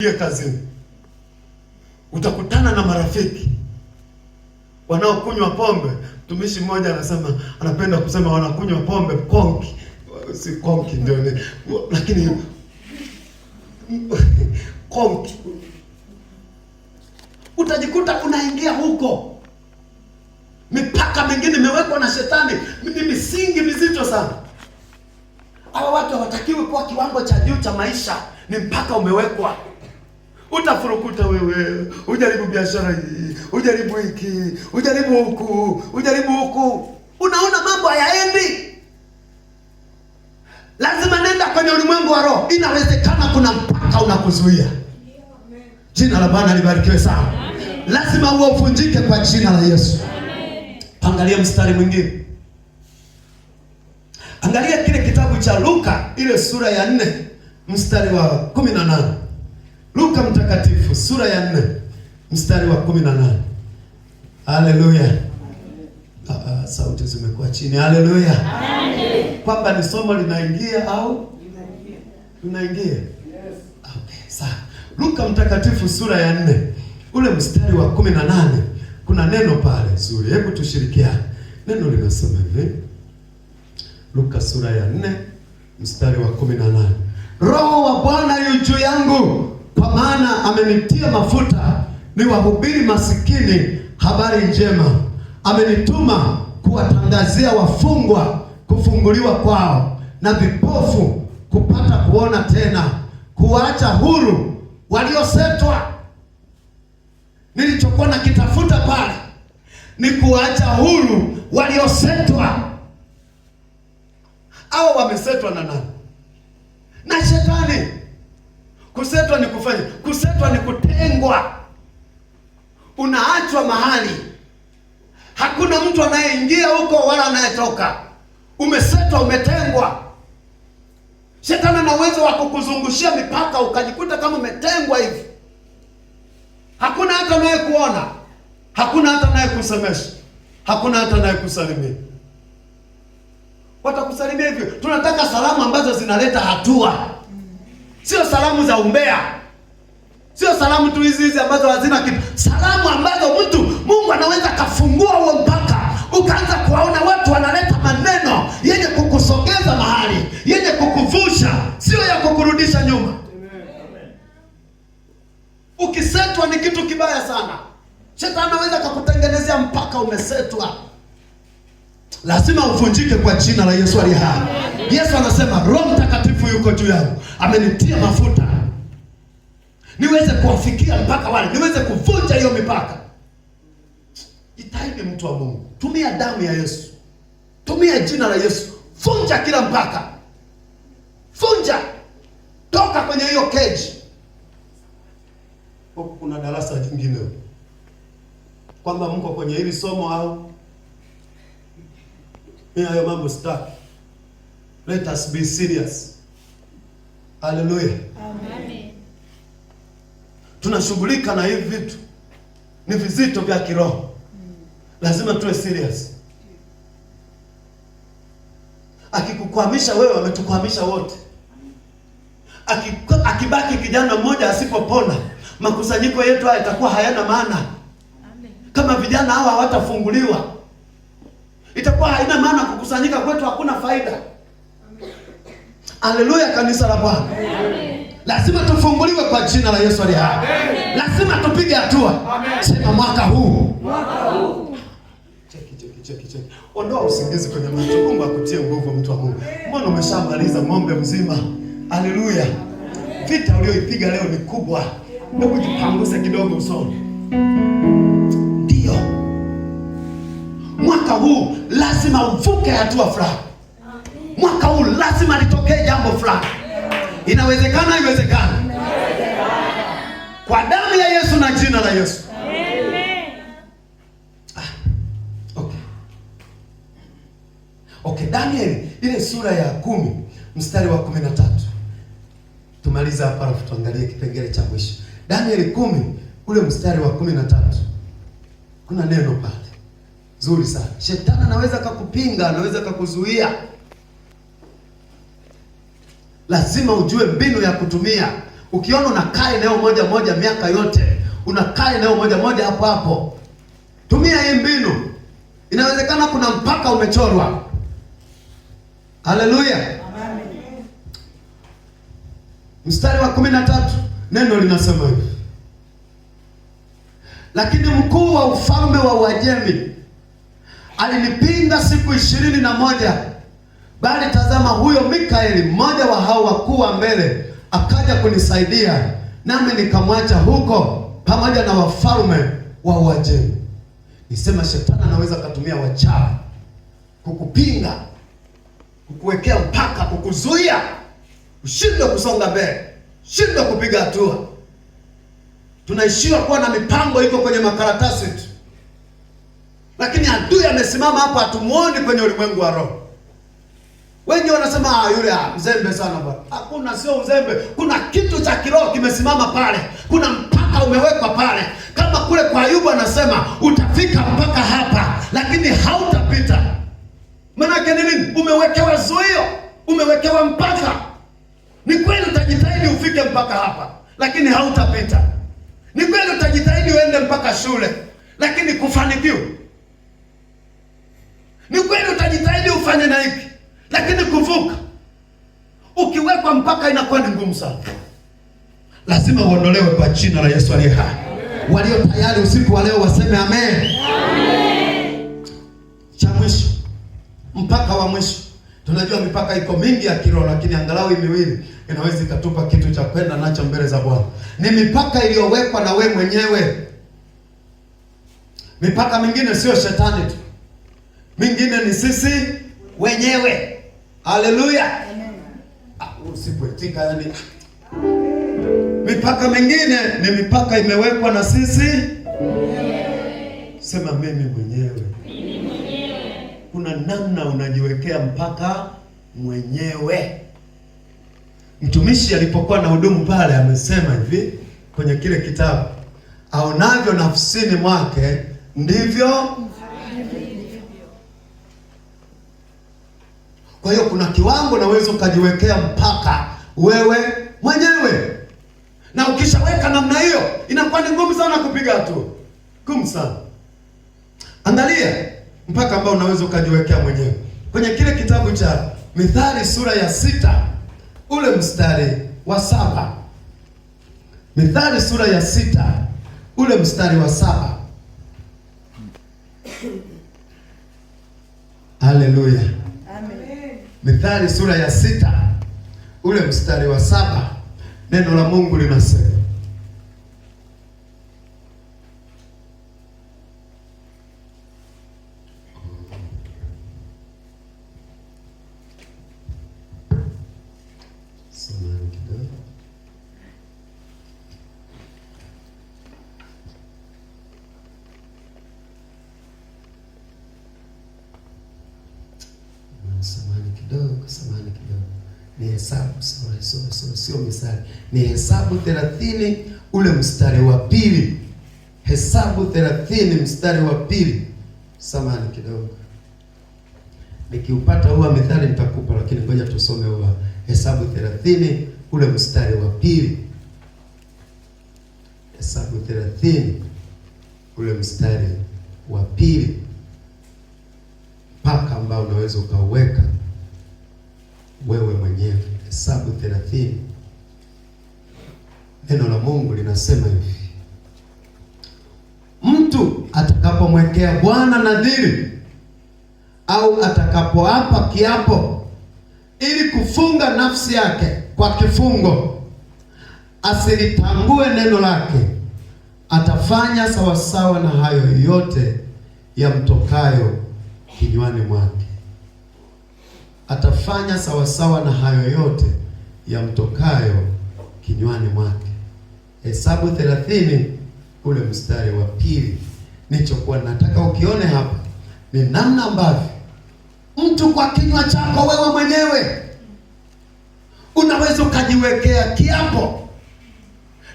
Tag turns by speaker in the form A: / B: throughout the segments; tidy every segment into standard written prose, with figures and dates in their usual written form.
A: Kazini utakutana na marafiki wanaokunywa pombe. Mtumishi mmoja anasema, anapenda kusema wanakunywa pombe konki. Si konki ndio ni, lakini konki. Utajikuta unaingia huko. Mipaka mingine imewekwa na shetani, ni misingi mizito sana. Hawa watu hawatakiwi kuwa kiwango cha juu cha maisha, ni mpaka umewekwa. Utafurukuta wewe, ujaribu biashara hii, ujaribu hiki, ujaribu huku, ujaribu huku. Unaona mambo hayaendi. Lazima nenda kwenye ulimwengu wa roho. Inawezekana kuna mpaka unakuzuia. Jina la Bwana libarikiwe sana. Lazima huo uvunjike kwa jina la Yesu. Angalia mstari mwingine. Angalia kile kitabu cha Luka, ile sura ya 4, mstari wa 18. Luka mtakatifu sura ya 4 mstari wa 18. Haleluya. Sauti zimekuwa chini. Haleluya. Amen. Kwamba ni somo linaingia au linaingia? Yes. Okay, sawa. Luka mtakatifu sura ya 4 ule mstari wa 18, kuna neno pale zuri. Hebu tushirikiane. Neno linasema hivi. Luka sura ya 4 mstari wa 18. Roho wa Bwana yu juu yangu, kwa maana amenitia mafuta niwahubiri masikini habari njema. Amenituma kuwatangazia wafungwa kufunguliwa kwao, na vipofu kupata kuona tena, kuacha huru waliosetwa. Nilichokuwa nakitafuta pale ni kuacha huru waliosetwa. Hao wamesetwa na nani? Na shetani. Kusetwa ni kufanya, kusetwa ni kutengwa. Unaachwa mahali, hakuna mtu anayeingia huko wala anayetoka. Umesetwa, umetengwa. Shetani ana uwezo wa kukuzungushia mipaka ukajikuta kama umetengwa hivi. Hakuna hata anayekuona, hakuna hata anayekusemesha, hakuna hata anayekusalimia. Watakusalimia hivyo. Tunataka salamu ambazo zinaleta hatua. Sio salamu za umbea. Sio salamu tu hizi ambazo hazina kitu. Salamu ambazo Mungu anaweza kafungua huo mpaka. Ukaanza kuwaona watu wanaleta maneno yenye kukusogeza mahali, yenye kukuvusha, sio ya kukurudisha nyuma. Amen. Ukisetwa ni kitu kibaya sana. Shetani anaweza kukutengenezea mpaka umesetwa. Lazima uvunjike kwa jina la Yesu aliye hai. Yesu anasema Roho Mtakatifu yuko juu yangu, amenitia mafuta niweze kuwafikia mpaka wale, niweze kuvunja hiyo mipaka. Jitahidi mtu wa Mungu, tumia damu ya Yesu, tumia jina la Yesu, vunja kila mpaka, vunja, toka kwenye hiyo keji. Kuna darasa jingine kwamba mko kwenye hili somo au hayo mambo sitaki. Let us be serious. Hallelujah. Amen. Tunashughulika na hivi vitu, ni vizito vya kiroho. Lazima tuwe serious. Akikukwamisha wewe, ametukwamisha wote. Akibaki kijana mmoja asipopona, makusanyiko yetu haya itakuwa hayana maana. Kama vijana hawa hawatafunguliwa, itakuwa haina maana kukusanyika kwetu, hakuna faida. Haleluya, kanisa la Bwana. Lazima tufunguliwe kwa jina la Yesu aliye hai. Lazima tupige hatua. Sema mwaka huu. Cheki. Ondoa usingizi kwenye macho. Mungu akutie nguvu, mtu wa Mungu. Mbona umeshamaliza ng'ombe mzima? Haleluya. Vita ulioipiga leo ni kubwa. Hebu jipanguze kidogo usoni. Ndio. Mwaka huu lazima uvuke hatua fulani. Mwaka huu lazima litokee jambo fulani. Inawezekana, haiwezekani? Kwa damu ya Yesu na jina la Yesu. Okay, Daniel ile sura ya 10 mstari wa 13. Tumaliza hapa alafu tuangalie kipengele cha mwisho. Daniel 10 ule mstari wa 13. Kuna neno pale zuri sana. Shetani anaweza kukupinga, anaweza kukuzuia. Lazima ujue mbinu ya kutumia. Ukiona unakaa eneo moja moja miaka yote, unakaa eneo moja moja hapo hapo, tumia hii mbinu. Inawezekana kuna mpaka umechorwa. Haleluya. Amen. Mstari wa 13 neno linasema hivi: lakini mkuu wa ufalme wa Uajemi alinipinga siku 21, bali tazama, huyo Mikaeli, mmoja wa hao wakuu wa mbele, akaja kunisaidia, nami nikamwacha huko pamoja na wafalme wa Uajemi. Nisema shetani anaweza kutumia wachawi kukupinga, kukuwekea mpaka, kukuzuia ushindwe kusonga mbele, ushindwe kupiga hatua. Tunaishiwa kuwa na mipango iko kwenye makaratasi tu, lakini adui amesimama hapa, hatumuoni kwenye ulimwengu wa roho. Wengi wanasema yule mzembe sana bwana. Hakuna, sio uzembe. Kuna kitu cha kiroho kimesimama pale. Kuna mpaka umewekwa pale. Kama kule kwa Ayubu anasema utafika mpaka hapa, lakini hautapita. Maana yake ni nini? Umewekewa zuio, umewekewa mpaka. Ni kweli utajitahidi ufike mpaka hapa, lakini hautapita. Ni kweli utajitahidi uende mpaka shule, lakini kufanikiwa. Ni kweli utajitahidi ufanye na hiki, lakini kuvuka, ukiwekwa mpaka inakuwa ni ngumu sana. Lazima uondolewe kwa jina la Yesu aliye hai. Walio tayari usiku wa leo waseme amen. Amen. Cha mwisho, mpaka wa mwisho. Tunajua mipaka iko mingi ya kiroho, lakini angalau miwili inaweza ikatupa kitu cha kwenda nacho mbele za Bwana. Ni mipaka iliyowekwa na we mwenyewe. Mipaka mingine sio shetani tu, mingine ni sisi wenyewe. Haleluya. Usipoitika yani. Mipaka mingine ni mipaka imewekwa na sisi. Sema mimi mwenyewe. Kuna namna unajiwekea mpaka mwenyewe. Mtumishi alipokuwa na hudumu pale amesema hivi kwenye kile kitabu, aonavyo nafsini mwake ndivyo. Kwa hiyo kuna kiwango naweza ukajiwekea mpaka wewe mwenyewe. Na ukishaweka namna hiyo, inakuwa ni ngumu sana kupiga hatua. Ngumu sana. Angalia mpaka ambao unaweza ukajiwekea mwenyewe. Kwenye kile kitabu cha Mithali sura ya 6, ule mstari wa 7. Mithali sura ya 6, ule mstari wa 7. Haleluya. Amen. Mithali sura ya 6, ule mstari wa 7. Neno la Mungu linasema, samahani kidogo. Ni Hesabu, sio Mithali. Ni Hesabu 30 ule mstari wa 2. Hesabu 30 mstari wa 2. Samahani kidogo. Nikiupata huwa Mithali nitakupa, lakini ngoja tusome huwa Hesabu 30 ule mstari wa 2. Hesabu 30 ule mstari wa 2. Mpaka ambao unaweza ukauweka wewe mwenyewe. Hesabu 30. Neno la Mungu linasema hivi: mtu atakapomwekea Bwana nadhiri au atakapoapa kiapo ili kufunga nafsi yake kwa kifungo, asilitambue neno lake, atafanya sawasawa na hayo yote yamtokayo kinywani mwake. Atafanya sawasawa na hayo yote yamtokayo kinywani mwake. Hesabu 30 ule mstari wa 2. Nilichokuwa nataka ukione hapa ni namna ambavyo mtu kwa kinywa chako wewe mwenyewe unaweza ukajiwekea kiapo,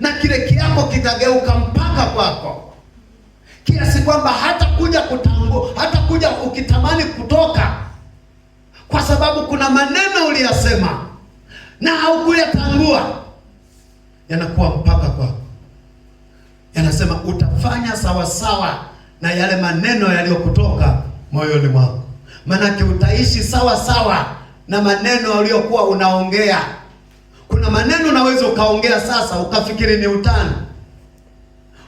A: na kile kiapo kitageuka mpaka kwako, kiasi kwamba hata kuja kutambua, hata kuja ukitamani kutoka, kwa sababu kuna maneno uliyasema na haukuyatambua. yanakuwa mpaka kwako. Yanasema utafanya sawa sawa na yale maneno yaliyokutoka moyoni mwako. Manake utaishi sawa sawa na maneno uliyokuwa unaongea. Kuna maneno unaweza ukaongea sasa ukafikiri ni utani.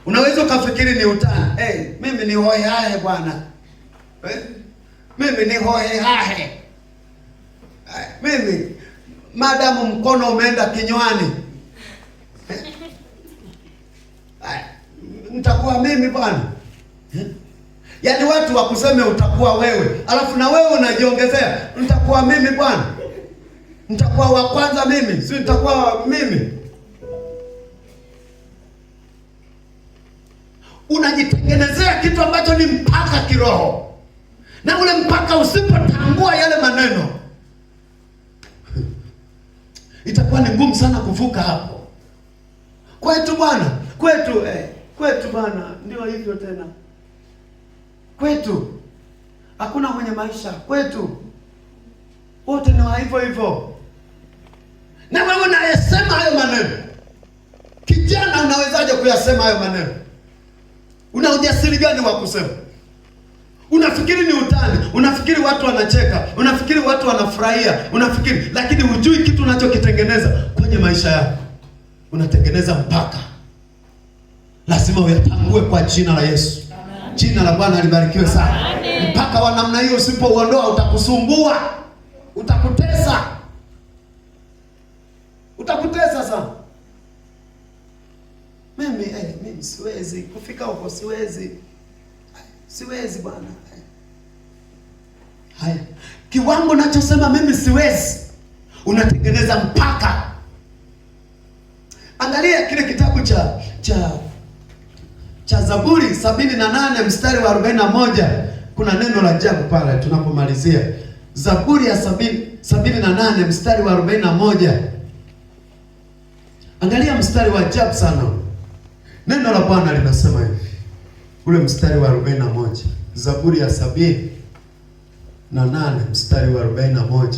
A: Unaweza ukafikiri ni utani. Mimi ni hohe hahe bwana. Mimi ni hohe hahe. Mimi madamu mkono umeenda kinywani. Nitakuwa mimi bwana. Yaani watu wakuseme utakuwa wewe, alafu na wewe unajiongezea nitakuwa mimi bwana. Nitakuwa wa kwanza mimi, si nitakuwa mimi. Unajitengenezea kitu ambacho ni mpaka kiroho. Na ule mpaka usipotangua yale maneno, itakuwa ni ngumu sana kuvuka hapo. Kwetu bwana, kwetu bwana, ndio hivyo tena. Kwetu hakuna mwenye maisha, kwetu wote ni wa hivyo hivyo. Na wewe unayesema hayo maneno, kijana, unawezaje kuyasema hayo maneno? Una ujasiri gani wa kusema? Unafikiri ni utani, unafikiri watu wanacheka, unafikiri watu wanafurahia, unafikiri, lakini hujui kitu unachokitengeneza kwenye maisha yako. Unatengeneza mpaka. Lazima uyatangue kwa jina la Yesu. Amen. Jina la Bwana libarikiwe sana. Amen. Mpaka wa namna hiyo usipouondoa utakusumbua, utakutesa. Utakutesa sana. Mimi siwezi kufika huko, siwezi bwana. Haya, kiwango nachosema mimi siwezi, unatengeneza mpaka. Angalia kile kitabu cha Zaburi 78 mstari wa 41. Kuna neno la ajabu pale tunapomalizia. Zaburi ya 78 mstari wa 41. Angalia mstari wa ajabu sana. Neno la Bwana linasema hivi. Ule mstari wa 41. Zaburi ya 78 mstari wa 41.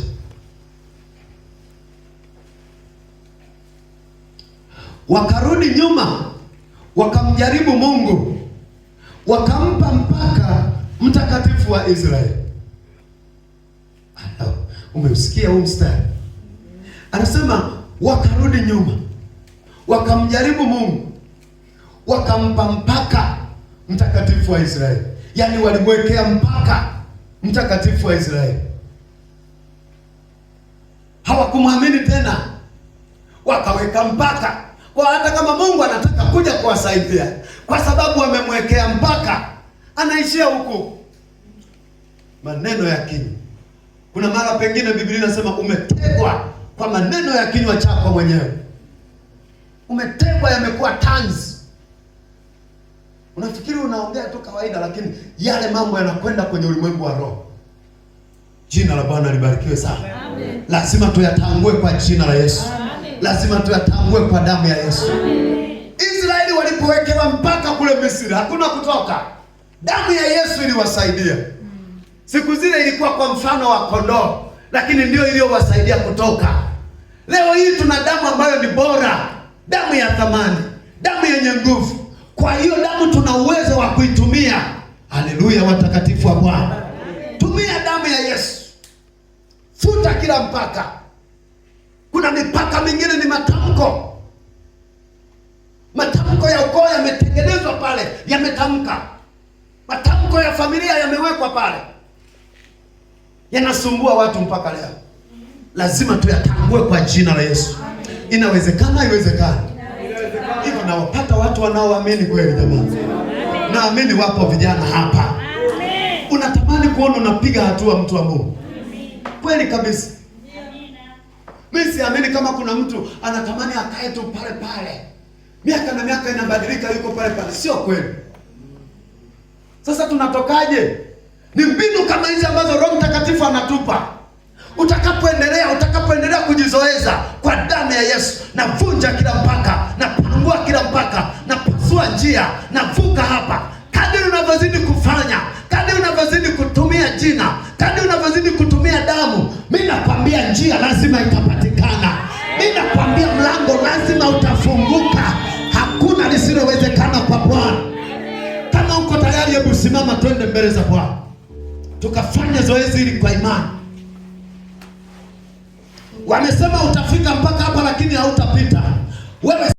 A: Wakarudi nyuma, wakamjaribu Mungu, wakampa mpaka mtakatifu wa Israeli. Umeusikia huu mstari? Anasema wakarudi nyuma, wakamjaribu Mungu, wakampa mpaka mtakatifu wa Israeli. Yaani walimwekea mpaka mtakatifu wa Israeli. Hawakumwamini tena, wakaweka mpaka. Kwa hata kama Mungu anataka kuja kuwasaidia, kwa sababu wamemwekea mpaka, anaishia huku. Maneno ya kinywa. Kuna mara pengine Biblia inasema umetegwa kwa maneno ya kinywa chako mwenyewe. Umetegwa, yamekuwa tanzi. Unafikiri unaongea tu kawaida, lakini yale mambo yanakwenda kwenye ulimwengu wa roho. Jina la Bwana libarikiwe sana. Amen. Lazima tuyatangue kwa jina la Yesu. Amen. Lazima tuyatangue kwa damu ya Yesu. Amen. Israeli walipowekewa mpaka kule Misri, hakuna kutoka. Damu ya Yesu iliwasaidia. Siku zile ilikuwa kwa mfano wa kondoo, lakini ndio iliyowasaidia kutoka. Leo hii tuna damu ambayo ni bora, damu ya thamani, damu yenye nguvu. Kwa hiyo damu tuna uwezo wa kuitumia. Haleluya, watakatifu wa Bwana. Tumia damu ya Yesu. Futa kila mpaka. Kuna mipaka mingine ni matamko. Matamko ya ukoo yametengenezwa pale, yametamka. Matamko ya familia yamewekwa pale, yanasumbua watu mpaka leo. Lazima tuyatangue kwa jina la Yesu. Inawezekana, haiwezekani. Hivyo nawapata watu wanaoamini kweli jamani. Naamini wapo vijana hapa. Unatamani kuona unapiga hatua, mtu wa Mungu. Kweli kabisa. Mimi siamini kama kuna mtu anatamani akae tu pale pale. Miaka na miaka inabadilika, yuko pale pale. Sio kweli. Sasa tunatokaje? Ni mbinu kama hizi ambazo Roho Mtakatifu anatupa. Utakapoendelea kujizoeza kwa damu ya Yesu, na vunja kila mpaka, na pangua kila mpaka, na pasua njia, na vuka hapa. Kadri unavyozidi kufanya, kadri unavyozidi kutumia jina, kadri unavyozidi kutumia damu, mimi nakwambia njia lazima itapatikana. Mimi nakwambia mlango lazima utafunguka. Hakuna lisilowezekana kwa Bwana. Kama uko tayari, hebu simama twende mbele za Bwana tukafanya zoezi hili kwa imani. Wamesema utafika mpaka hapa lakini hautapita wewe.